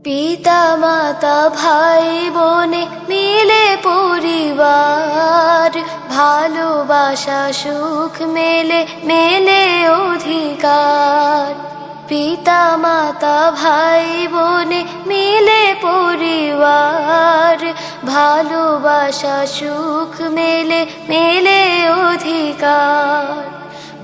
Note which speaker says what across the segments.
Speaker 1: পিতা মাতা ভাই বোনে মিলে পরিবার, ভালোবাসা সুখ মেলে মেলে অধিকার। পিতা মাতা ভাই বোনে মিলে পরিবার, ভালোবাসা সুখ মেলে মেলে অধিকার।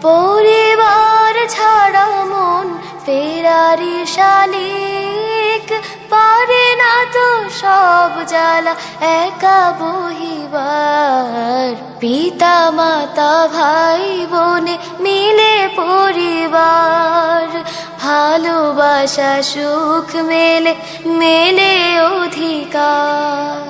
Speaker 1: পরিবার ছাড়া মন ফেরারি শালিক, পারে না তো সব জ্বালা একা বহিবার। পিতা মাতা ভাই বোনে মিলে পরিবার, ভালোবাসা সুখ মেলে মেলে অধিকার।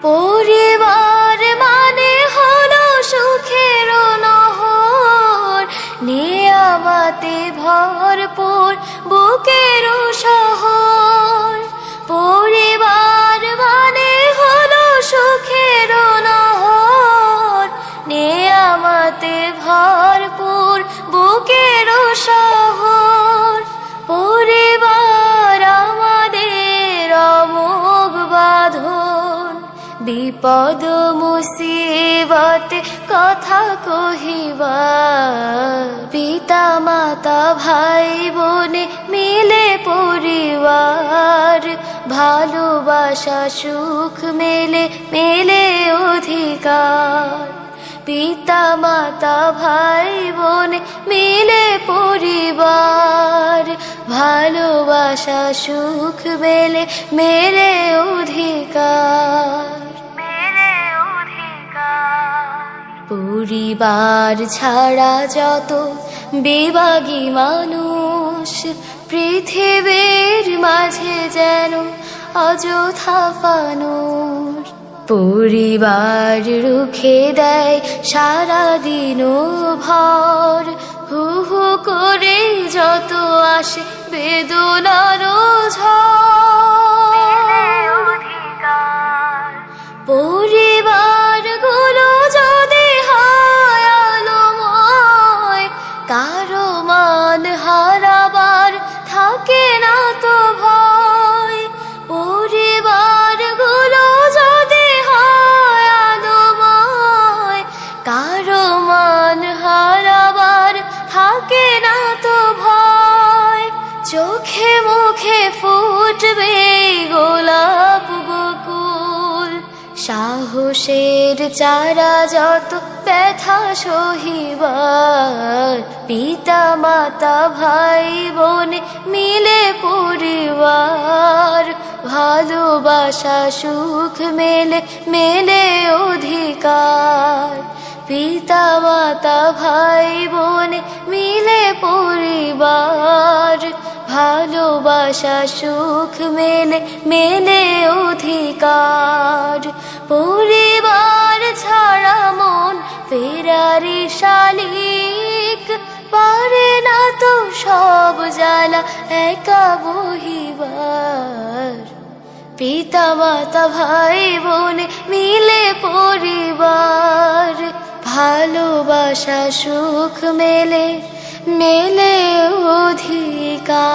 Speaker 1: পরিবার মানে হলো সুখের নহর, নিয়ামতে ভরপুর বুকের শহর। পরিবার মানে হলো সুখের নহর, নিয়ামতে ভরপুর বুকের শহর। পরিবার আমাদের অমোঘ বাঁধন, বিপদ মুসিবতে কথা কহিবার। পিতা মাতা ভাই বোনে মিলে পরিবার, ভালোবাসা সুখ মেলে মেলে অধিকার। পিতা মাতা ভাই বোনে মিলে পরিবার, ভালোবাসা সুখ মেলে মেলে অধিকার। পরিবার ছাড়া যত বিভাগী মানুষ, পৃথিবীর মাঝে যেন অযথা ফানুষ। পরিবার রুখে দেয় সারাদিন ভর, হু হু করে যত আসে বেদনার ঝড়। পরিবার গুলো যদি হয় আলোময়, কারো মান হারাবার থাকে না তো ভয়। পরিবার গুলো যদি হয় আলোময়, কারো মান হারাবার থাকে না তো ভয়। চোখে মুখে ফুটবে গোলাপ বকুল, সাহসের চারা যত ব্যথা সহিবার। পিতা মাতা ভাই বোনে মিলে পরিবার, ভালোবাসা সুখ মেলে মেলে অধিকার। পিতা মাতা ভাই বোনে মিলে পরিবার, ভালোবাসা সুখ মেলে মেলে অধিকার। পরিবার ছাড়া মন ফেরারি শালিক, পারে না তো সব জ্বালা একা বহিবার। পিতা মাতা ভাই বোনে মিলে পরিবার, ভালোবাসা সুখ মেলে মেলে অধিকার।